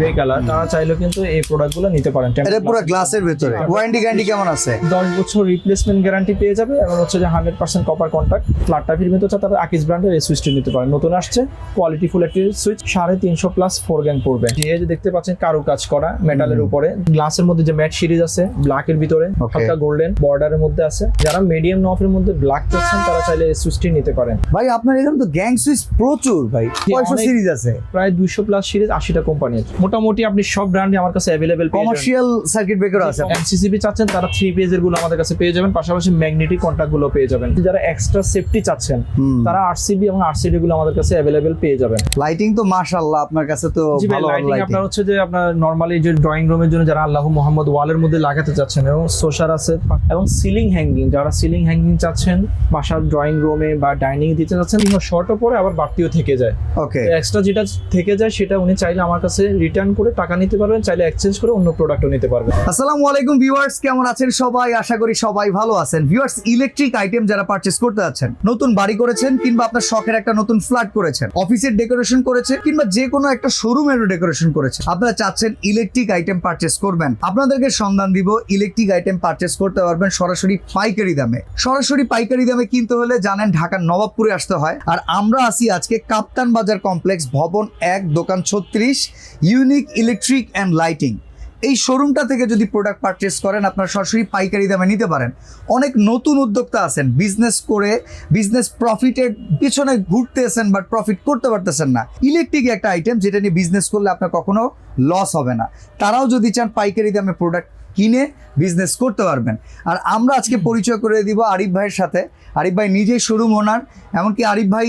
Grey colour, তারা চাইলেও কিন্তু এই প্রোডাক্টগুলো নিতে পারেন। এটা পুরো গ্লাসের ভিতরে। ওয়ারেন্টি গ্যারান্টি কেমন আছে? 10 বছর রিপ্লেসমেন্ট গ্যারান্টি পেয়ে যাবে এবং হচ্ছে যে 100% কপার কন্টাক্ট। ফ্ল্যাট টাইপের ভিতরে হচ্ছে তারা আকিস ব্র্যান্ডের এই সুইচটি নিতে পারেন। নতুন আসছে, কোয়ালিটি ফুল একটি সুইচ, 350 প্লাস 4 গ্যাং পড়বে। এই যে দেখতে পাচ্ছেন কারু কাজ করা মেটালের উপরে, গ্লাসের মধ্যে যে ম্যাট সিরিজ আছে ব্ল্যাক এর ভিতরে, হালকা গোল্ডেন বর্ডারের মধ্যে আছে। যারা মিডিয়াম নফের মধ্যে ব্ল্যাক চাচ্ছেন তারা চাইলে এই সুইচটি নিতে পারেন। ভাই আপনার এখানে তো গ্যাং সুইচ প্রচুর ভাই, কয়শো সিরিজ আছে? প্রায় 200 প্লাস সিরিজ, 80টা কোম্পানির। মোটামুটি আপনি সব ব্র্যান্ডই আমার কাছে अवेलेबल পেয়ে যাবেন। কমার্শিয়াল সার্কিট ব্রেকার আছে। এমসিসিবি চাচ্ছেন তারা 3 পেজের গুলো আমাদের কাছে পেয়ে যাবেন, পাশাপাশি ম্যাগনেটিক কন্টাক্ট গুলো পেয়ে যাবেন। যারা এক্সট্রা সেফটি চাচ্ছেন তারা আরসিবি এবং আরসিডি গুলো আমাদের কাছে अवेलेबल পেয়ে যাবেন। লাইটিং তো মাশাআল্লাহ আপনার কাছে তো ভালো লাইটিং আপনার হচ্ছে যে আপনার নরমালি যে ড্রয়িং রুমের জন্য যারা আল্লাহু মুহাম্মদ ওয়ালের মধ্যে লাগাতে চাচ্ছেন, এবং সোশার আছে, এবং সিলিং হ্যাঙ্গিং, যারা সিলিং হ্যাঙ্গিং চাচ্ছেন বাসার ড্রয়িং রুমে বা ডাইনিং দিতে চাচ্ছেন, শর্টও পরে আবার বাড়তিও থেকে যায়। ওকে, এক্সট্রা যেটা থেকে যায় সেটা উনি চাইলে আমার কাছে রিটার্ন করে টাকা নিতে পারবেন, চাইলে এক্সচেঞ্জ করে অন্য প্রোডাক্টও নিতে পারবেন। আসসালামু আলাইকুম ভিউয়ার্স, কেমন আছেন সবাই? আশা করি সবাই ভালো আছেন। ভিউয়ার্স, ইলেকট্রিক আইটেম যারা পারচেজ করতে যাচ্ছেন, নতুন বাড়ি করেছেন কিংবা আপনার শখের একটা নতুন ফ্ল্যাট করেছেন, অফিসের ডেকোরেশন করেছেন কিংবা যে কোনো একটা শোরুমের ডেকোরেশন করেছেন, আপনারা চাচ্ছেন ইলেকট্রিক আইটেম পারচেজ করবেন, আপনাদেরকে সন্ধান দিব ইলেকট্রিক আইটেম পারচেজ করতে পারবেন সরাসরি পাইকারি দামে। সরাসরি পাইকারি দামে কিনতে হলে জানেন ঢাকার নবাবপুরে আসতে হয়। আর আমরা আছি আজকে কাপ্তান বাজার কমপ্লেক্স, ভবন 1, দোকান 36, ইউনিক ইলেকট্রিক অ্যান্ড লাইটিং। এই শোরুমটা থেকে যদি প্রোডাক্ট পারচেস করেন আপনারা সরাসরি পাইকারি দামে নিতে পারেন। অনেক নতুন উদ্যোক্তা আছেন, বিজনেস করে বিজনেস প্রফিটের পিছনে ঘুরতেছেন বাট প্রফিট করতে পারতেছেন না। ইলেকট্রিক একটা আইটেম যেটা নিয়ে বিজনেস করলে আপনার কখনো লস হবে না। তারাও যদি চান পাইকারি দামে প্রোডাক্ট কিনে বিজনেস করতে পারবেন। আর আমরা আজকে পরিচয় করে দিব আরিফ ভাইয়ের সাথে। আরিফ ভাই নিজেই শোরুম ওনার, এমনকি আরিফ ভাই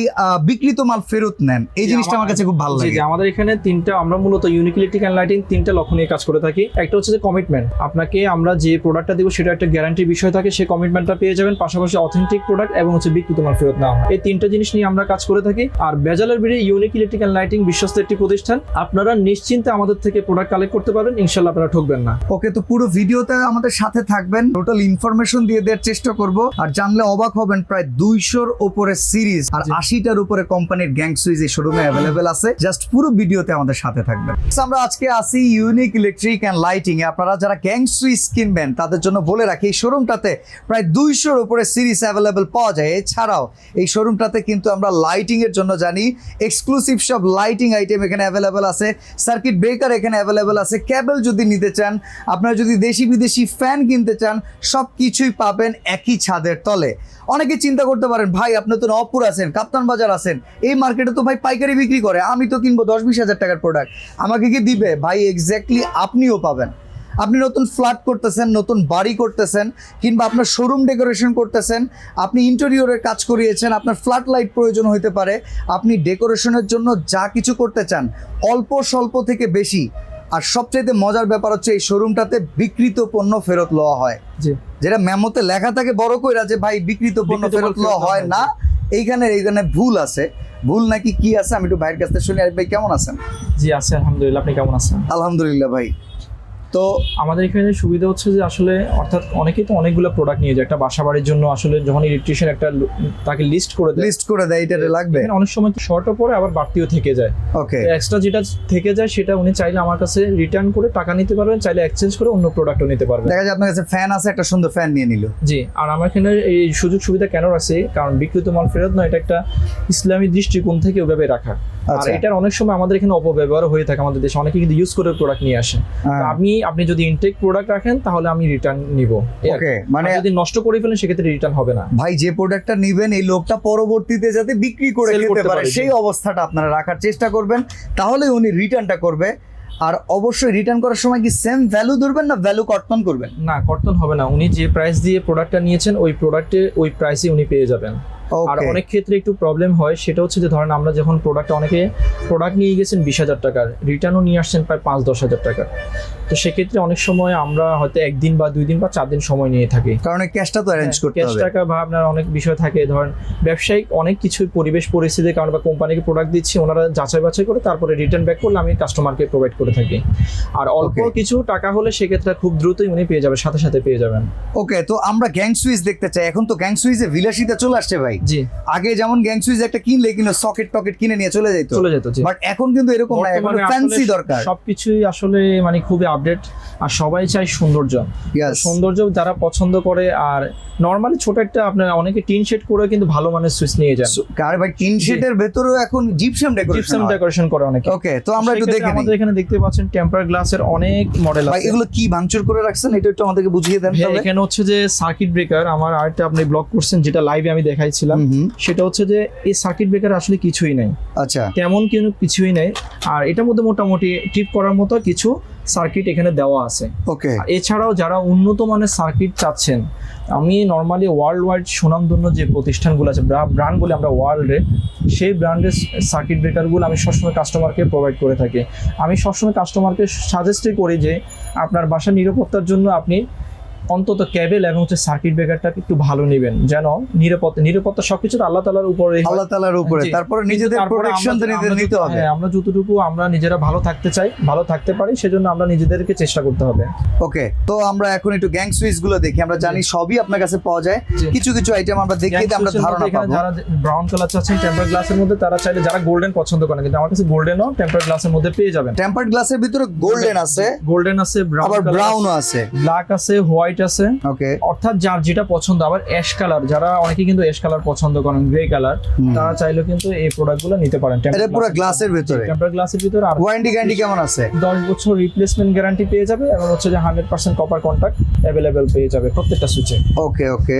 বিক্রিত মাল ফেরত নেন। এই জিনিসটা আমার কাছে খুব ভালো লাগে। আমাদের এখানে তিনটা, আমরা মূলত ইউনিক ইলেকট্রিক অ্যান্ড লাইটিং তিনটা লক্ষ্য নিয়ে কাজ করে থাকি। একটা হচ্ছে যে কমিটমেন্ট, আপনাকে আমরা যে প্রোডাক্টটা দিব সেটা একটা গ্যারান্টির বিষয় থাকে, সেই কমিটমেন্টটা পেয়ে যাবেন, পাশাপাশি অথেন্টিক প্রোডাক্ট এবং হচ্ছে বিক্রিত মাল ফেরত না হয়। এই তিনটা জিনিস নিয়ে আমরা কাজ করে থাকি। আর বেজালের বিড়ি ইউনিক ইলেকট্রিক অ্যান্ড লাইটিং বিশ্বস্ত একটি প্রতিষ্ঠান, আপনারা নিশ্চিন্তে আমাদের থেকে প্রোডাক্ট কালেক্ট করতে পারবেন, ইনশাআল্লাহ আপনারা ঠকবেন না। ওকে, তো পুরো ভিডিওতে আমাদের সাথে থাকবেন, টোটাল ইনফরমেশন দিয়ে দেওয়ার চেষ্টা করব। আর জানলে অবাক হবেন, প্রায় 200-র উপরে সিরিজ আর 80টার উপরে কোম্পানির গ্যাং সুইচ এই শোরুমে অ্যাভেলেবেল আছে। জাস্ট পুরো ভিডিওতে আমাদের সাথে থাকবেন। আমরা আজকে আসি ইউনিক ইলেকট্রিক অ্যান্ড লাইটিং এ। আপনারা যারা গ্যাং সুইচ কিনবেন তাদের জন্য বলে রাখি, এই শোরুমটাতে প্রায় 200-র উপরে সিরিজ অ্যাভেলেবেল পাওয়া যায়। এছাড়াও এই শোরুমটাতে কিন্তু আমরা লাইটিং এর জন্য জানি এক্সক্লুসিভ সব লাইটিং আইটেম এখানে অ্যাভেলেবেল আছে, সার্কিট ব্রেকার এখানে অ্যাভেলেবেল আছে, কেবল যদি নিতে চান, আপনারা যদি দেশি বিদেশি ফ্যান কিনতে চান, সব কিছুই পাবেন একই ছাদের তলে। অনেকে চিন্তা করতে পারেন, ভাই আপনি তো নবাবপুর আছেন, কাপ্তান বাজার আছেন, এই মার্কেটে তো ভাই পাইকারি বিক্রি করে, আমি তো কিনবো 10-20 হাজার টাকার প্রোডাক্ট, আমাকে কি দিবে? ভাই এক্স্যাক্টলি আপনিও পাবেন। আপনি নতুন ফ্ল্যাট করতেছেন, নতুন বাড়ি করতেছেন, কিংবা আপনার শোরুম ডেকোরেশন করতেছেন, আপনি ইন্টেরিয়রের কাজ করিয়েছেন, আপনার ফ্ল্যাট লাইট প্রয়োজন হতে পারে, আপনি ডেকোরেশনের জন্য যা কিছু করতে চান, অল্প স্বল্প থেকে বেশি। আর সবচাইতে মজার ব্যাপার হচ্ছে এই শোরুমটাতে বিক্রিত পণ্য ফেরত লওয়া হয়, যেটা মেমোতে লেখা থাকে বড় কইরা যে ভাই বিক্রিত পণ্য ফেরত লওয়া হয় না। এইখানে ভুল আছে। ভুল নাকি কি আছে আমি একটু ভাইয়ের কাছ থেকে শুনি। আরিফ ভাই কেমন আছেন? জি আছি আলহামদুলিল্লাহ, আপনি কেমন আছেন? আলহামদুলিল্লাহ ভাই। তো আমাদের এখানে সুবিধা হচ্ছে যে আসলে অর্থাৎ অনেকেই তো অনেকগুলো প্রোডাক্ট নিয়ে যায় একটা বাসা বাড়ির জন্য। আসলে যখন ইলেকট্রিশিয়ান একটা তাকে লিস্ট করে দেয় এটা লাগবে, অনেক সময় তো শর্টও পরে আবার বাড়তিও থেকে যায়। ওকে, এক্সট্রা যেটা থেকে যায় সেটা উনি চাইলে আমার কাছে রিটার্ন করে টাকা নিতে পারবেন, চাইলে এক্সচেঞ্জ করে অন্য প্রোডাক্টও নিতে পারবেন। দেখা যায় আপনার কাছে ফ্যান আছে, একটা সুন্দর ফ্যান নিয়ে নিল। জি, আর আমার এখানে এই সুযোগ সুবিধা কেন আছে, কারণ বিক্রিত মাল ফেরত নয়, এটা একটা ইসলামী দৃষ্টিকোণ থেকে ওইভাবে রাখা। আর এটার অনেক সময় আমাদের এখানে অপব্যবহার হয়ে থাকে, আমাদের দেশে অনেকে কিন্তু ইউজ করে প্রোডাক্ট নিয়ে আসে। আপনি যদি ইনটেক প্রোডাক্ট রাখেন তাহলে আমি রিটার্ন নিব। ওকে, মানে যদি নষ্ট করে ফেলেন সেক্ষেত্রে রিটার্ন হবে না। ভাই যে প্রোডাক্টটা নেবেন এই লোকটা পরবর্তীতে যাতে বিক্রি করে খেতে পারে সেই অবস্থাটা আপনারা রাখার চেষ্টা করবেন, তাহলে উনি রিটার্নটা করবে। আর অবশ্যই রিটার্ন করার সময় কি সেম ভ্যালু ধরবেন না ভ্যালু কর্তন করবেন? না, কর্তন হবে না। উনি যে প্রাইস দিয়ে প্রোডাক্টটা নিয়েছেন ওই প্রোডাক্টে ওই প্রাইসে উনি পেয়ে যাবেন। আর অনেক ক্ষেত্রে একটু প্রবলেম হয়, সেটা হচ্ছে যে ধরেন আমরা যখন অনেকে প্রোডাক্ট নিয়ে গেছেন 20,000 টাকার, রিটার্নও নিয়ে আসছেন প্রায় 5-10 হাজার টাকা। তো সেক্ষেত্রে অনেক সময় আমরা হয়তো 1 দিন বা 2 দিন বা 4 দিন সময় নিয়ে থাকি, কারণ ক্যাশটা তো অ্যারেঞ্জ করতে হবে। ক্যাশ টাকা বা আপনার অনেক বিষয় থাকে, ধরেন ব্যবসায়িক অনেক কিছু পরিবেশ পরিস্থিতির কারণে বা কোম্পানিকে প্রোডাক্ট দিচ্ছি, ওনারা যাচাই বাছাই করে তারপরে রিটার্ন ব্যাক করলে আমি কাস্টমারকে প্রোভাইড করে থাকি। আর অল্প কিছু টাকা হলে সেক্ষেত্রে খুব দ্রুতই উনি পেয়ে যাবেন, সাথে সাথে পেয়ে যাবেন। ওকে, তো আমরা গ্যাং সুইচ দেখতে চাই। এখন তো গ্যাং সুইচে বিলাসিতা চলে আসছে ভাই। জি আগে যেমন গ্যাং সুইচ একটা কিনলে কিন্তু সকেট টকেট কিনে নিয়ে চলে যেত, জি। বাট এখন কিন্তু এরকম না, এখন বর্তমানে ফ্যান্সি আসলে দরকার। সবকিছুই আসলে মানে খুবই আপডেট, আর সবাই চায় সৌন্দর্য। Yes. সৌন্দর্য যারা পছন্দ করে, আর নরমালি ছোট একটা আপনার অনেকে টিন শেড করে কিন্তু ভালো মানের সুইচ নিয়ে যান। কার ভাই টিন শেডের ভেতরেও এখন জিপসাম ডেকোরেশন করে অনেকে। ওকে, তো আমরা একটু দেখে আমাদের এখানে দেখতে পাচ্ছেন টেম্পার গ্লাসের অনেক মডেল ভাই, আছে। এগুলো কি ভাঙচুর করে রাখছেন এটা একটু আমাদেরকে বুঝিয়ে দেন তাহলে। এখানে হচ্ছে যে সার্কিট ব্রেকার, আমার আরেকটা আপনি ব্লক করছেন যেটা লাইভে আমি দেখাইছিলাম, সেটা হচ্ছে যে এই সার্কিট ব্রেকার আসলে কিছুই নাই, আচ্ছা তেমন কিন্তু কিছুই নাই। আর এটার মধ্যে মোটামুটি টিপ করার মতো কিছু সার্কিট এখানে দেওয়া আছে। ওকে, এছাড়াও যারা উন্নত মানের সার্কিট চাচ্ছেন, আমি নর্মালি ওয়ার্ল্ড ওয়াইড সুনামধন্য যে প্রতিষ্ঠানগুলো আছে, ব্র্যান্ড বলে আমরা ওয়ার্ল্ডে, সেই ব্র্যান্ডের সার্কিট ব্রেকারগুলো আমি সবসময় কাস্টমারকে প্রোভাইড করে থাকি। আমি সবসময় কাস্টমারকে সাজেস্টই করি যে আপনার বাসার নিরাপত্তার জন্য আপনি অন্তত কেবল এবং হচ্ছে সার্কিট ব্রেকারটা একটু ভালো নেবেন, যেন নিরাপত্তা সবকিছু আল্লাহ তাআলার উপরে, আল্লাহ তাআলার উপরে, জি। তারপরে নিজেদের প্রোটেকশন নিতে হবে। হ্যাঁ, আমরা যতটুকু আমরা নিজেরা ভালো থাকতে চাই, ভালো থাকতে পারি, সেজন্য আমরা নিজেদেরকে চেষ্টা করতে হবে। ওকে, তো আমরা এখন একটু গ্যাং সুইচ গুলো দেখি। আমরা জানি সবই আপনার কাছে পাওয়া যায়, জি। কিছু কিছু আইটেম আমরা দেখিয়ে দিই, আমরা ধারণা পাবো। যারা ব্রাউন কালার চাচ্ছেন টেম্পার গ্লাসের মধ্যে, তারা চাইলে যারা গোল্ডেন পছন্দ করেন, কিন্তু আমার কাছে গোল্ডেনও টেম্পার গ্লাসের মধ্যে পেয়ে যাবেন। টেম্পারড গ্লাসের ভিতরে গোল্ডেন আছে, আবার ব্রাউনও আছে, ব্ল্যাক আছে, হোয়াইট আছে। ওকে, অর্থাৎ যার যেটা পছন্দ। আবার অ্যাশ কালার, যারা অনেকে কিন্তু অ্যাশ কালার পছন্দ করেন, গ্রে কালার, তারা চাইলেও কিন্তু এই প্রোডাক্টগুলো নিতে পারেন। এটা পুরো গ্লাসের ভিতরে, টেম্পার গ্লাসের ভিতরে। আর ওয়ারেন্টি গ্যারান্টি কেমন আছে? 10 বছর রিপ্লেসমেন্ট গ্যারান্টি পেয়ে যাবে, এবং হচ্ছে যে 100% কপার কন্টাক্ট অ্যাভেলেবেল পেয়ে যাবে প্রত্যেকটা সুইচে। ওকে ওকে,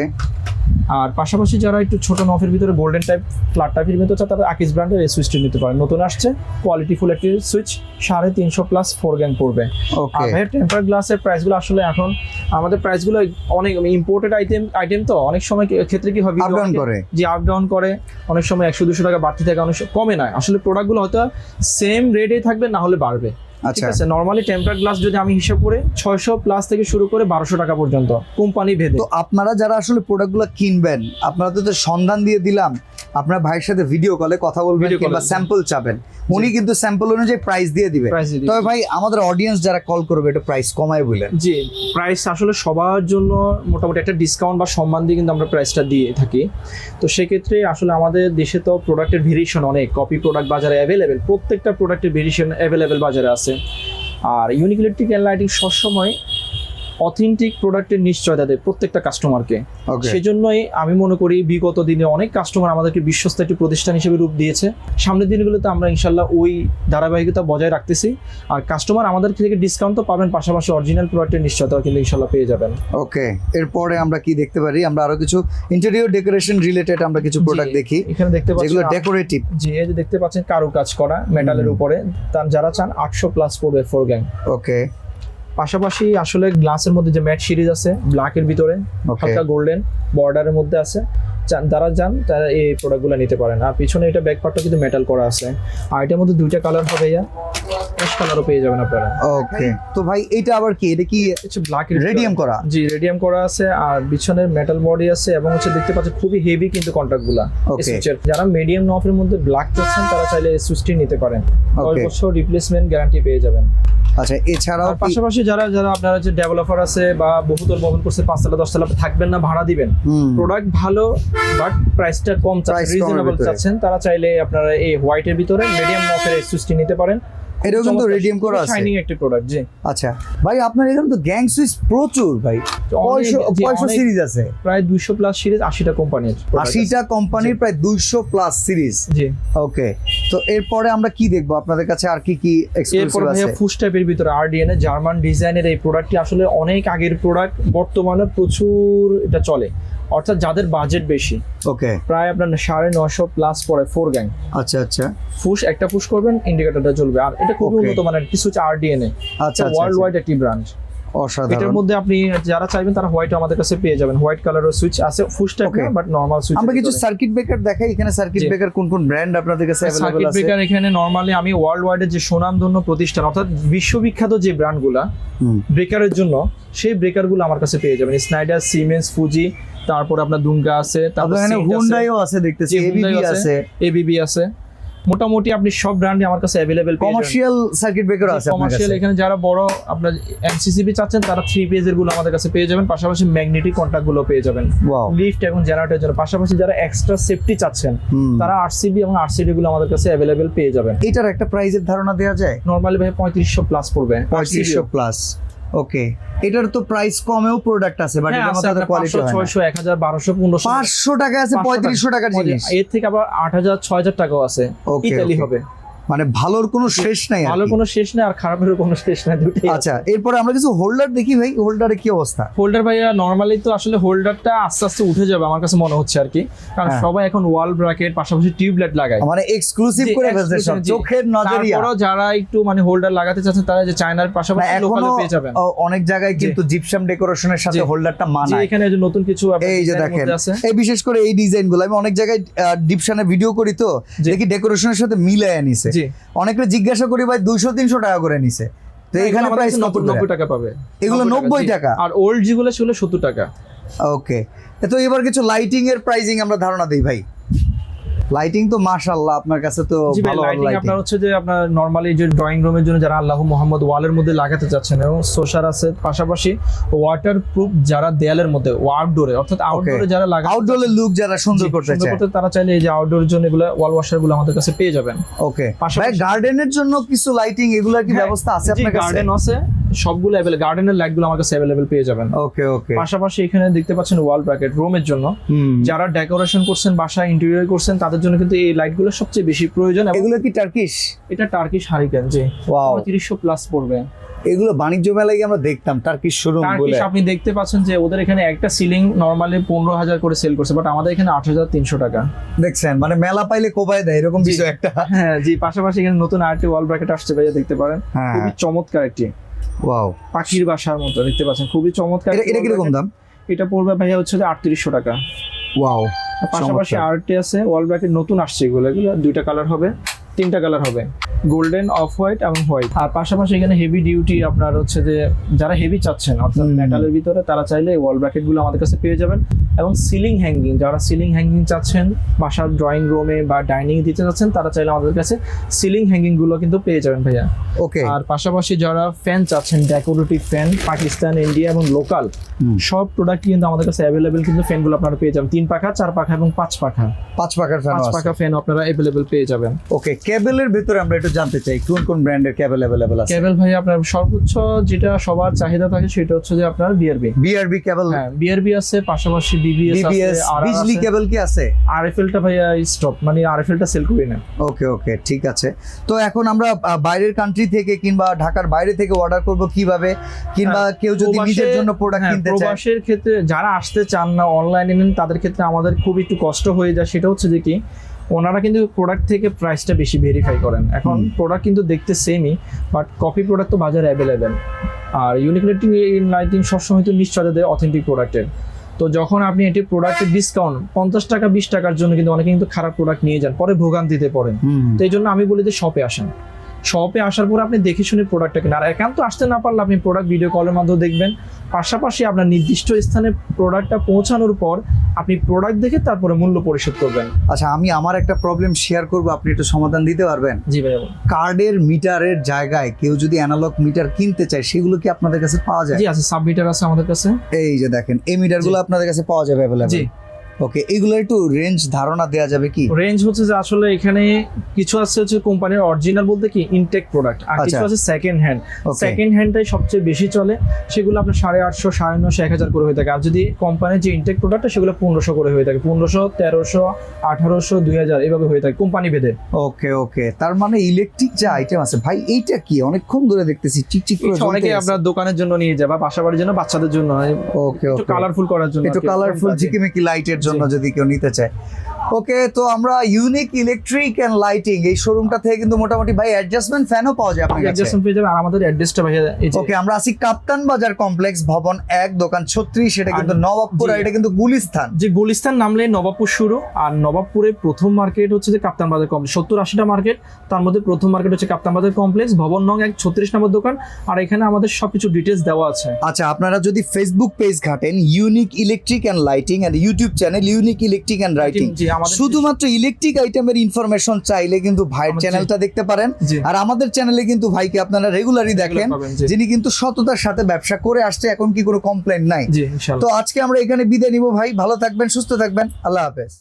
আর পাশাপাশি যারা একটু ছোট নফের ভিতরে গোল্ডেন টাইপ ফ্ল্যাট টাইপের ভিতরে চায়, তারা আকিজ ব্র্যান্ডের এই সুইচটি নিতে পারেন। নতুন আসছে, কোয়ালিটি ফুল একটি সুইচ, 350 প্লাস 4 গ্যাং পড়বে। ওকে, আর ভাই টেম্পার গ্লাসের প্রাইসগুলো আসলে এখন আমাদের প্রাইসগুলো অনেক ইম্পোর্টেড আইটেম, তো অনেক সময় ক্ষেত্রে কি হয়, আপ ডাউন করে, যে আপ ডাউন করে, অনেক সময় 100-200 টাকা বাড়তি থাকে, অনেক সময় কমে না। আসলে প্রোডাক্টগুলো হয়তো সেম রেটে থাকবে, না হলে বাড়বে। ঠিক আচ্ছা আছে, নরমালি টেম্পার গ্লাস যদি আমি হিসাব করে 600 প্লাস থেকে শুরু করে 1200 টাকা পর্যন্ত কোম্পানি ভেদে। তো আপনারা যারা আসলে প্রোডাক্টগুলো কিনবেন, আপনারা তো সন্ধান দিয়ে দিলাম, আপনার ভাইয়ের সাথে ভিডিও কলে কথা বলবেন কিংবা স্যাম্পল চাবেন, উনি কিন্তু স্যাম্পল অনুযায়ী প্রাইস দিয়ে দিবে। তবে ভাই, আমাদের অডিয়েন্স যারা কল করবে একটু প্রাইস কমায় বলেন। জি, প্রাইস আসলে সবার জন্য মোটামুটি একটা ডিসকাউন্ট বা সম্মান দিয়ে কিন্তু আমরা প্রাইসটা দিয়ে থাকি। তো সেক্ষেত্রে আসলে আমাদের দেশে তো প্রোডাক্টের ভেরিয়েশন অনেক, কপি প্রোডাক্ট বাজারে অ্যাভেলেবেল, প্রত্যেকটা প্রোডাক্টের ভেরিয়েশন অ্যাভেলেবেল বাজারে আছে। আর ইউনিক ইলেকট্রিক অ্যান্ড লাইটিং সবসময় অথেন্টিক প্রোডাক্টের নিশ্চয়তা দেয় প্রত্যেকটা কাস্টমারকে। সেজন্যই আমি মনে করি বিগত দিনে অনেক কাস্টমার আমাদেরকে বিশ্বস্ত একটি প্রতিষ্ঠান হিসেবে রূপ দিয়েছে। সামনের দিনগুলোতে আমরা ইনশাল্লাহ ওই ধারাবাহিকতা বজায় রাখতেছি। আর কাস্টমার আমাদের থেকে ডিসকাউন্ট তো পাবেন, পাশাপাশি অরিজিনাল প্রোডাক্টের নিশ্চয়তাও কিন্তু ইনশাল্লাহ পেয়ে যাবেন। ওকে, এরপরে আমরা কি দেখতে পারি? আমরা আরো কিছু ইন্টেরিয়র ডেকোরেশন রিলেটেড আমরা কিছু প্রোডাক্ট দেখি, এখানে দেখতে পাচ্ছেন যেগুলো ডেকোরেটিভ। জি, এই যে দেখতে পাচ্ছেন কারুকাজ করা মেটালের উপরে, যারা চান 800 প্লাস পড়বে 4 গ্যাং। ওকে, পাশাপাশি আসলে গ্লাসের মধ্যে যে ম্যাট সিরিজ আছে ব্ল্যাকের ভিতরে, হালকা গোল্ডেন বর্ডারের মধ্যে আছে, যারা চান তারা এই প্রোডাক্টগুলো নিতে পারেন। আর পিছনে এটা ব্যাক পার্টটা কিন্তু মেটাল করা আছে। আর এটার মধ্যে 2টা কালার হবে, অ্যাশ কালারও পেয়ে যাবেন আপনারা। ওকে, তো ভাই এটা আবার কি? এটা কি ব্ল্যাক রেডিয়াম করা? জি, রেডিয়াম করা আছে। আর পিছনের মেটাল বডি আছে, এবং হচ্ছে দেখতে পাচ্ছেন খুবই হেভি কিন্তু কন্ট্যাক্টগুলো। যারা মিডিয়াম নফের মধ্যে ব্ল্যাক চাচ্ছেন, তারা চাইলে এই সুইচটি নিতে পারেন। 10 বছর রিপ্লেসমেন্ট গ্যারান্টি পেয়ে যাবেন। আচ্ছা, এছাড়াও পাশাপাশি যারা আপনারা যে ডেভেলপার আছে বা বহুতল ভবন করছে, 5 তলা 10 তলা থাকবেন না, ভাড়া দিবেন, প্রোডাক্ট ভালো বাট প্রাইসটা কম চাচ্ছেন, রিজনেবল চাচ্ছেন, তারা চাইলে আপনারা এই হোয়াইটের ভিতরে মিডিয়াম নফের এই সুইচটি নিতে পারেন। এটাও কিন্তু রেডিয়াম করা আছে, শাইনিং একটা প্রোডাক্ট। জি, আচ্ছা ভাই, আপনার এখানে তো গ্যাং সুইচ প্রচুর ভাই, 500 সিরিজ আছে, প্রায় 200 প্লাস সিরিজ, 80টা কোম্পানির, 80টা কোম্পানির প্রায় 200 প্লাস সিরিজ। জি, ওকে, তো এরপরে আমরা কি দেখবো আপনাদের কাছে? আর কি কি এক্সক্লুসিভ আছে? এরপর ফুস টাইপের ভিতরে আরডিএন এর জার্মান ডিজাইনের এই প্রোডাক্টটি আসলে অনেক আগের প্রোডাক্ট, বর্তমানে প্রচুর এটা চলে, অর্থাৎ যাদের বাজেট বেশি। ওকে, প্রায় আপনার 950 প্লাস পড়ে 4 গ্যাং। আচ্ছা আচ্ছা, একটা পুশ করবেন, ইন্ডিকেটরটা জ্বলবে। আর এটা খুবই উন্নত মানের কিছু আরডিএন এ, আচ্ছা, ওয়ার্ল্ড ওয়াইড একটি ব্র্যান্ড। অসাধারণ। এটার মধ্যে আপনি যারা চাইবেন তারা হোয়াইট আমাদের কাছে পেয়ে যাবেন। হোয়াইট কালারের সুইচ আছে, ফুস টাইপ না বাট নরমাল সুইচ। আমরা কিছু সার্কিট ব্রেকার দেখাই। এখানে সার্কিট ব্রেকার কোন কোন ব্র্যান্ড আপনাদের কাছে अवेलेबल আছে? সার্কিট ব্রেকার এখানে নরমালি আমি ওয়ার্ল্ড ওয়াইডের যে সুনামধন্য প্রতিষ্ঠান, অর্থাৎ বিশ্ববিখ্যাত যে ব্র্যান্ডগুলা ব্রেকারের জন্য, সেই ব্রেকারগুলো আমার কাছে পেয়ে যাবেন। স্নাইডার, সিমেন্স, ফুজি, তারপর আপনার দুঙ্গা আছে, তারপর এখানে হুন্ডাইও আছে দেখতেছি, এবিবি আছে, এবিবি আছে। মোটামুটি আপনি সব ব্র্যান্ডই আমার কাছে अवेलेबल পেয়ে যাবেন। কমার্শিয়াল সার্কিট ব্রেকার আছে আপনার কমার্শিয়াল কাছে? এখানে যারা বড় আপনার এমসিসিবি চাচ্ছেন তারা 3 পেজের গুলো আমাদের কাছে পেয়ে যাবেন, পাশাপাশি ম্যাগনেটিক কন্টাক্ট গুলো পেয়ে যাবেন ওয়াও। লিফট এবং জেনারেটরের জন্য। পাশাপাশি যারা এক্সট্রা সেফটি চাচ্ছেন তারা আরসিবি এবং আরসিডি গুলো আমাদের কাছে अवेलेबल পেয়ে যাবেন। এটার একটা প্রাইসের ধারণা দেওয়া যায়? নরমালি ভাই 3500 প্লাস পড়বে। 3500 প্লাস। ওকে, এটার তো প্রাইস কমেও প্রোডাক্ট আছে, বাট এটার মধ্যে কোয়ালিটি হয় না। 600 1000 1200 1500 500 টাকা আছে, 3500 টাকার জিনিস। এর থেকে আবার 8000 6000 টাকাও আছে। ইতালি হবে, মানে ভালোর কোনো শেষ নাই। ভালোর কোনো শেষ নাই আর খারাপের কোনো শেষ নাই, দুটোই। আচ্ছা, এরপরে আমরা কিছু হোল্ডার দেখি ভাই, হোল্ডারে কি অবস্থা? হোল্ডার ভাইয়া নরমালি তো আসলে হোল্ডারটা আস্তে আস্তে উঠে যাবে আমার কাছে মনে হচ্ছে আর কি, কারণ সবাই এখন ওয়াল ব্র্যাকেট পাশাপাশি টিউবলাইট লাগায়, মানে এক্সক্লুসিভ করে ফেলছে সব, চোখের নজরিয়া। তারপরও যারা একটু মানে হোল্ডার লাগাতে চাচ্ছেন তারা যে চায়নার পাশাপাশি লোকালে পেয়ে যাবেন। অনেক জায়গায় কিন্তু জিপসাম ডেকোরেশনের সাথে হোল্ডারটা মানায়। এখানে যে নতুন কিছু এই যে দেখেন, এই বিশেষ করে এই ডিজাইনগুলো আমি অনেক জায়গায় ডিপশনে ভিডিও করি, তো দেখি ডেকোরেশনের সাথে মিলায় নিছে। অনেকে জিজ্ঞাসা করি ভাই 200-300 টাকা করে নিছে, তো এখানে প্রাইস 90 টাকা পাবে। এগুলো 90 টাকা, আর ওল্ড যেগুলো সেগুলো 70 টাকা। ওকে, তো এবার কিছু লাইটিং এর প্রাইসিং আমরা ধারণা দেই ভাই। লাইটিং তো মাশাআল্লাহ আপনার কাছে তো ভালো লাইটিং আপনার হচ্ছে যে আপনার নরমালি যে ড্রয়িং রুমের জন্য যারা আল্লাহু মুহাম্মদ ওয়ালের মধ্যে লাগাতে যাচ্ছেন এবং সোশার আছে, পাশাপাশি ওয়াটারপ্রুফ যারা দেয়ালের মধ্যে আউটডোরে অর্থাৎ আউটডোরে যারা লাগাতে আউটডোরে লুক যারা সুন্দর করতে চায় তারা চাইলে এই যে আউটডোরের জন্য এগুলো ওয়াল ওয়াশার গুলো আমাদের কাছে পেয়ে যাবেন। ওকে, ভাই গার্ডেনের জন্য কিছু লাইটিং এগুলোর কি ব্যবস্থা আছে আপনার কাছে? গার্ডেন আছে, সবগুলো अवेलेबल, গার্ডেনের লাইট গুলো আমার কাছে अवेलेबल পেয়ে যাবেন। ওকে ওকে, পাশাপাশি এখানে দেখতে পাচ্ছেন ওয়াল ব্র্যাকেট রুমের জন্য, যারা ডেকোরেশন করছেন বাসা ইন্টেরিয়র করছেন তাদের জন্য কিন্তু এই লাইট গুলো সবচেয়ে বেশি প্রয়োজন। এগুলো কি টার্কিশ? এটা টার্কিশ হারিকেন, জি। ওয়াও, 300 প্লাস পড়বে। এগুলো বাণিজ্য মেলায় আমরা দেখতাম টার্কিশ শোরুম বলে। আপনি দেখতে পাচ্ছেন যে ওদের এখানে একটা সিলিং নরমালি 15000 করে সেল করছে, বাট আমাদের এখানে 8300 টাকা। দেখছেন, মানে মেলা পাইলে কোবায় দেয় এরকম কিছু একটা। হ্যাঁ জি, পাশাপাশি এখানে নতুন আরেকটি ওয়াল ব্র্যাকেট আসছে ভাইয়া, দেখতে পারেন খুবই চমৎকার একটি। ওয়াও, পাখির বাসার মতো দেখতে পাচ্ছেন, খুবই চমৎকার। এটা কি রকম দাম? এটা পড়বে ভাইয়া হচ্ছে 3800 টাকা। ওয়াও, পাশাপাশি আরেকটি আছে ওয়াল ব্র্যাকেট নতুন আসছে, এগুলো দুইটা কালার হবে, তিনটা কালার হবে, গোল্ডেন, অফ হোয়াইট এবং হোয়াইট। আর পাশাপাশি এখানে হেভি ডিউটি আপনার হচ্ছে যে যারা হেভি চাচ্ছেন অর্থাৎ মেটালের ভিতরে তারা চাইলে ওয়াল ব্র্যাকেট গুলো আমাদের কাছে পেয়ে যাবেন। এবং সিলিং হ্যাঙ্গিং, যারা সিলিং হ্যাঙ্গিং চাচ্ছেন বাসার ড্রয়িং রুমে বা ডাইনিং দিতে চাচ্ছেন তারা চাইলে আমাদের কাছে সিলিং হ্যাঙ্গিং গুলো কিন্তু পেয়ে যাবেন ভাইয়া। ওকে, আর পাশাপাশি যারা ফ্যান চাচ্ছেন ডেকোরেটিভ ফ্যান পাকিস্তান, ইন্ডিয়া এবং লোকাল সব প্রোডাক্ট কিন্তু আমাদের কাছে अवेलेबल, কিন্তু ফ্যান গুলো আপনারা পেয়ে যাবেন 3 পাখা, 4 পাখা এবং 5 পাখা। 5 পাখার ফ্যান, 5 পাখা ফ্যান আপনারা अवेलेबल পেয়ে যাবেন। ওকে, কেবলের ভিতরে আমরা একটু জানতে চাই কোন কোন ব্র্যান্ডের কেবল अवेलेबल আছে? কেবল ভাই আপনার সর্বোচ্চ যেটা সবার চাহিদা থাকে সেটা হচ্ছে যে আপনার বিআরবি কেবল। হ্যাঁ, বিআরবি আছে, পাশাপাশি বিবিএস আছে, আর বিজলি কেবল কি আছে? আরএফএলটা ভাইয়া স্টপ, মানে আরএফএলটা সেল করি না। ওকে ওকে, ঠিক আছে। তো এখন আমরা বাইরের কান্ট্রি থেকে কিংবা ঢাকার বাইরে থেকে অর্ডার করব কিভাবে, কিংবা কেউ যদি নিজের জন্য প্রোডাক্ট কিনতে চায়? প্রবাসের ক্ষেত্রে যারা আসতে চান না অনলাইনে নেন তাদের ক্ষেত্রে আমাদের খুব একটু কষ্ট হয়ে যায়, সেটা হচ্ছে যে কি ওনারা কিন্তু প্রোডাক্ট থেকে প্রাইসটা বেশি ভেরিফাই করেন। এখন প্রোডাক্ট কিন্তু দেখতে সেমই, বাট কপি প্রোডাক্ট তো বাজারে অ্যাভেলেবেল, আর ইউনিক লাইটিং সবসময় তো নিশ্চয়তা দেয় অথেন্টিক প্রোডাক্টের। তো যখন আপনি এটি প্রোডাক্টের ডিসকাউন্ট 50 টাকা 20 টাকার জন্য কিন্তু অনেকে কিন্তু খারাপ প্রোডাক্ট নিয়ে যান, পরে ভোগান্তিতে পড়েন। তো এই জন্য আমি বলি যে শপে আসেন, শপে আসার পর আপনি দেখে শুনে প্রোডাক্টটা কিনে, আর একান্ত আসতে না পারলে আপনি প্রোডাক্ট ভিডিও কলের মাধ্যমে দেখবেন। পাশাপাশি আপনার নির্দিষ্ট স্থানে প্রোডাক্টটা পৌঁছানোর পর আপনি প্রোডাক্ট দেখে তারপরে মূল্য পরিশোধ করবেন। আচ্ছা, আমি আমার একটা প্রবলেম শেয়ার করব, আপনি একটু সমাধান দিতে পারবেন? জি ভাই। কার্ডের মিটারের জায়গায় কেউ যদি অ্যানালগ মিটার কিনতে চায় সেগুলো কি আপনাদের কাছে পাওয়া যায়? জি আছে, সাব মিটার আছে আমাদের কাছে। এই যে দেখেন, এই মিটারগুলো আপনাদের কাছে পাওয়া যাবে अवेलेबल? জি। ওকে, এগুলো একটু রেঞ্জ ধারণা দেওয়া যাবে কি? রেঞ্জ হচ্ছে যে আসলে এখানে কিছু আছে হচ্ছে কোম্পানির অরিজিনাল বলতে কি ইনটেক প্রোডাক্ট, আর কিছু আছে সেকেন্ড হ্যান্ড। সেকেন্ড হ্যান্ডটাই সবচেয়ে বেশি চলে, সেগুলো আপনার 850, 950, 1000 করে হয়ে থাকে। আর যদি কোম্পানির যে ইনটেক প্রোডাক্ট সেগুলো 1500 করে হয়ে থাকে, 1500, 1300, 1800, 2000 এভাবে হয়ে থাকে কোম্পানি ভেদে। ওকে ওকে, তার মানে ইলেকট্রিক যে আইটেম আছে ভাই, এইটা কি অনেকক্ষণ ধরে দেখতেছি চিকচিক করে জ্বলতেছে। অনেকে আপনার দোকানের জন্য নিয়ে যায় বা বাসাবাড়ির জন্য, বাচ্চাদের জন্য। ওকে একটু কালারফুল করার জন্য, একটু কালারফুল ঝিকিমিকি লাইটের জন্য যদি কেউ নিতে চায়। ওকে, তো আমরা ইউনিক ইলেকট্রিক এন্ড লাইটিং এই শোরুমটা থেকে কিন্তু মোটামুটি ভাই অ্যাডজাস্টমেন্ট ফ্যানও পাওয়া যায় আপনার কাছে। অ্যাডজাস্টমেন্ট পেয়ে যাবেন। আর আমাদের অ্যাড্রেসটা ভাই এই যে। ওকে, আমরা আছি কাপ্তান বাজার কমপ্লেক্স, ভবন 1, দোকান 36, সেটা কিন্তু নবাবপুর, আর এটা কিন্তু গুলিস্তান। যে গুলিস্তান নামলে নবাবপুর শুরু, আর নবাবপুরে প্রথম মার্কেট হচ্ছে যে কাপ্তান বাজার কমপ্লেক্স। 70-80টা মার্কেট, তার মধ্যে প্রথম মার্কেট হচ্ছে কাপ্তান বাজার কমপ্লেক্স, ভবন নং 1, 36 নম্বর দোকান। আর এখানে আমাদের সবকিছু ডিটেইলস দেওয়া আছে। আচ্ছা, আপনারা যদি ফেসবুক পেজ ঘাটেন ইউনিক ইলেকট্রিক এন্ড লাইটিং, আর YouTube channel Unique Electric and Lighting, জি আমাদের শুধুমাত্র ইলেকট্রিক আইটেমের ইনফরমেশন চাইলে কিন্তু ভাইয়ের আমাদের চ্যানেলটা দেখতে পারেন। জি। আর আমাদের চ্যানেলে কিন্তু ভাইকে আপনারা রেগুলারই দেখেন, পাবেন, জি। যিনি কিন্তু সততার সাথে ব্যবসা করে আসছে, এখন কি কোনো কমপ্লেন নাই। জি ইনশাআল্লাহ। তো আজকে আমরা এখানে বিদায় নিব ভাই, ভালো থাকবেন, সুস্থ থাকবেন, আল্লাহ হাফেজ।